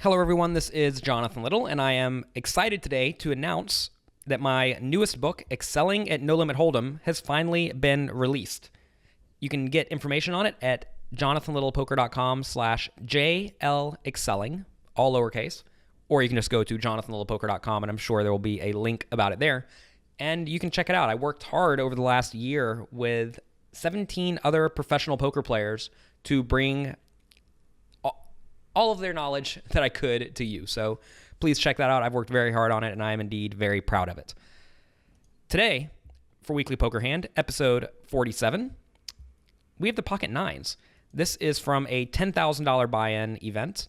Hello, everyone. This is Jonathan Little, and I am excited today to announce that my newest book, Excelling at No Limit Hold'em, has finally been released. You can get information on it at jonathanlittlepoker.com/JLExcelling, all lowercase, or you can just go to jonathanlittlepoker.com, and I'm sure there will be a link about it there. And you can check it out. I worked hard over the last year with 17 other professional poker players to bring all of their knowledge that I could to you. So please check that out. I've worked very hard on it, and I am indeed very proud of it. Today, for Weekly Poker Hand, episode 47, we have the Pocket Nines. This is from a $10,000 buy-in event.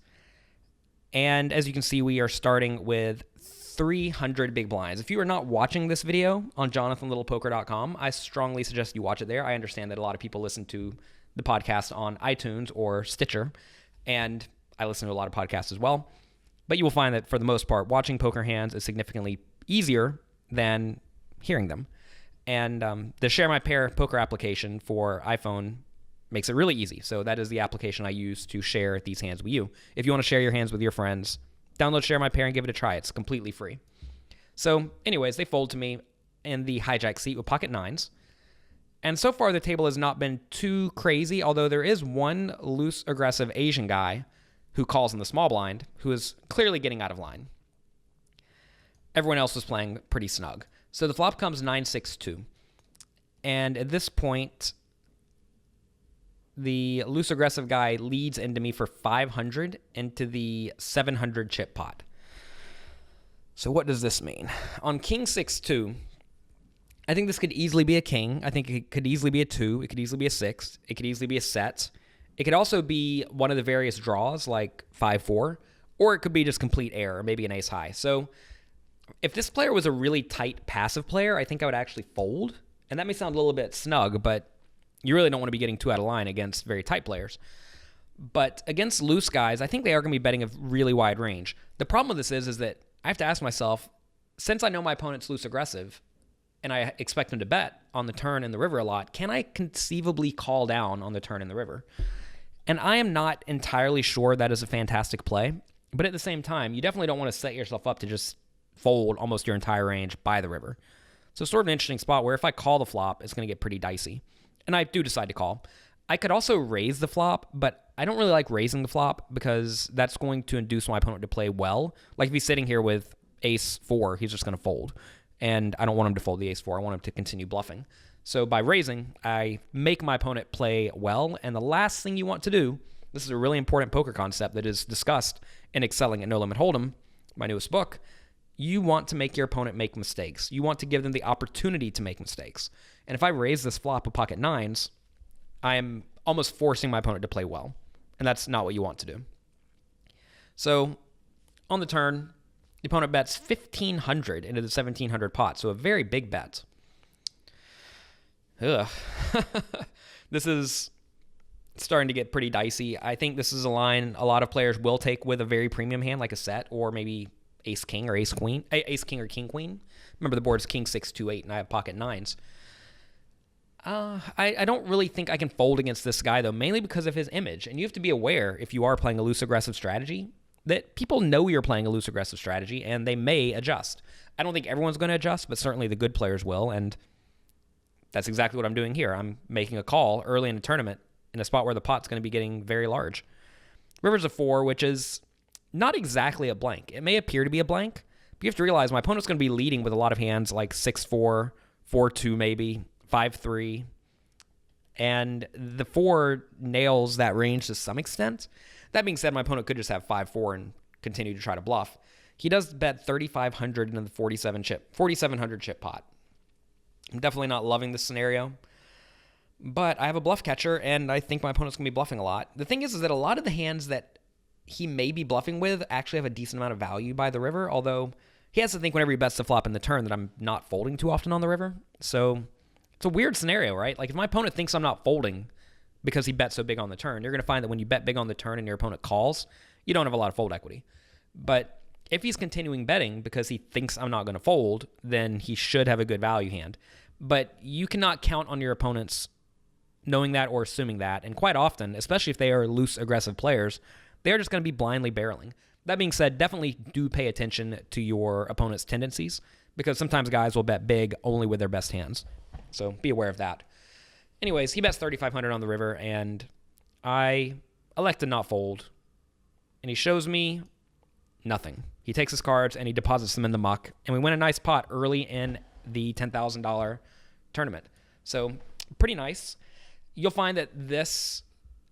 And as you can see, we are starting with 300 big blinds. If you are not watching this video on jonathanlittlepoker.com, I strongly suggest you watch it there. I understand that a lot of people listen to the podcast on iTunes or Stitcher, and I listen to a lot of podcasts as well. But you will find that for the most part, watching poker hands is significantly easier than hearing them. And the Share My Pair poker application for iPhone makes it really easy. So that is the application I use to share these hands with you. If you want to share your hands with your friends, download Share My Pair and give it a try. It's completely free. So anyways, they fold to me in the hijack seat with Pocket Nines. And so far, the table has not been too crazy, although there is one loose, aggressive Asian guy who calls in the small blind, who is clearly getting out of line. Everyone else was playing pretty snug. So the flop comes 9-6-2. And at this point, the loose aggressive guy leads into me for 500 into the 700 chip pot. So what does this mean? On King 6-2, I think this could easily be a king. I think it could easily be a 2. It could easily be a 6. It could easily be a set. It could also be one of the various draws, like 5-4, or it could be just complete air, or maybe an ace high. So if this player was a really tight passive player, I think I would actually fold. And that may sound a little bit snug, but you really don't want to be getting too out of line against very tight players. But against loose guys, I think they are going to be betting a really wide range. The problem with this is that I have to ask myself, since I know my opponent's loose aggressive, and I expect him to bet on the turn in the river a lot, can I conceivably call down on the turn in the river? And I am not entirely sure that is a fantastic play, but at the same time, you definitely don't want to set yourself up to just fold almost your entire range by the river. So it's sort of an interesting spot where if I call the flop, it's going to get pretty dicey. And I do decide to call. I could also raise the flop, but I don't really like raising the flop because that's going to induce my opponent to play well. Like if he's sitting here with ace 4, he's just going to fold. And I don't want him to fold the ace 4. I want him to continue bluffing. So by raising, I make my opponent play well. And the last thing you want to do, this is a really important poker concept that is discussed in Excelling at No Limit Hold'em, my newest book. You want to make your opponent make mistakes. You want to give them the opportunity to make mistakes. And if I raise this flop with Pocket Nines, I am almost forcing my opponent to play well. And that's not what you want to do. So on the turn, the opponent bets 1,500 into the 1,700 pot, so a very big bet. Ugh. This is starting to get pretty dicey. I think this is a line a lot of players will take with a very premium hand, like a set, or maybe ace king or ace queen, ace king or king queen. Remember the board's king 6-2-8, and I have Pocket Nines. I don't really think I can fold against this guy, though, mainly because of his image. And you have to be aware, if you are playing a loose aggressive strategy, that people know you're playing a loose aggressive strategy, and they may adjust. I don't think everyone's going to adjust, but certainly the good players will, and that's exactly what I'm doing here. I'm making a call early in the tournament in a spot where the pot's going to be getting very large. River's a 4, which is not exactly a blank. It may appear to be a blank, but you have to realize my opponent's going to be leading with a lot of hands like 6-4, 4-2 maybe, 5-3, and the 4 nails that range to some extent. That being said, my opponent could just have 5-4 and continue to try to bluff. He does bet 3,500 into the 4,700 chip pot. I'm definitely not loving this scenario, but I have a bluff catcher, and I think my opponent's going to be bluffing a lot. The thing is that a lot of the hands that he may be bluffing with actually have a decent amount of value by the river, although he has to think whenever he bets the flop in the turn that I'm not folding too often on the river. So it's a weird scenario, right? Like if my opponent thinks I'm not folding because he bet so big on the turn, you're going to find that when you bet big on the turn and your opponent calls, you don't have a lot of fold equity. But if he's continuing betting because he thinks I'm not going to fold, then he should have a good value hand. But you cannot count on your opponents knowing that or assuming that. And quite often, especially if they are loose, aggressive players, they're just going to be blindly barreling. That being said, definitely do pay attention to your opponent's tendencies, because sometimes guys will bet big only with their best hands. So be aware of that. Anyways, he bets 3,500 on the river, and I elect to not fold. And he shows me nothing. He takes his cards and he deposits them in the muck, and we win a nice pot early in the $10,000 tournament. So pretty nice. You'll find that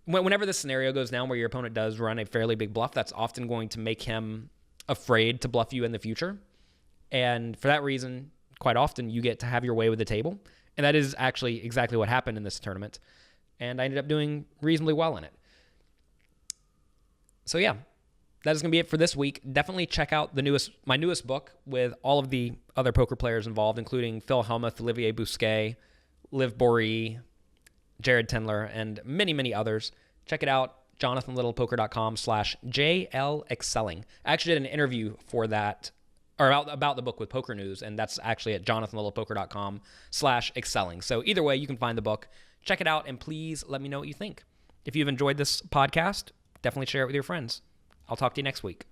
whenever this scenario goes down where your opponent does run a fairly big bluff, that's often going to make him afraid to bluff you in the future. And for that reason, quite often you get to have your way with the table. And that is actually exactly what happened in this tournament. And I ended up doing reasonably well in it. So yeah, that is going to be it for this week. Definitely check out my newest book with all of the other poker players involved, including Phil Hellmuth, Olivier Bousquet, Liv Bory, Jared Tendler, and many, many others. Check it out, jonathanlittlepoker.com/JLExcelling. I actually did an interview for that, or about the book with Poker News, and that's actually at jonathanlittlepoker.com/excelling. So either way, you can find the book. Check it out, and please let me know what you think. If you've enjoyed this podcast, definitely share it with your friends. I'll talk to you next week.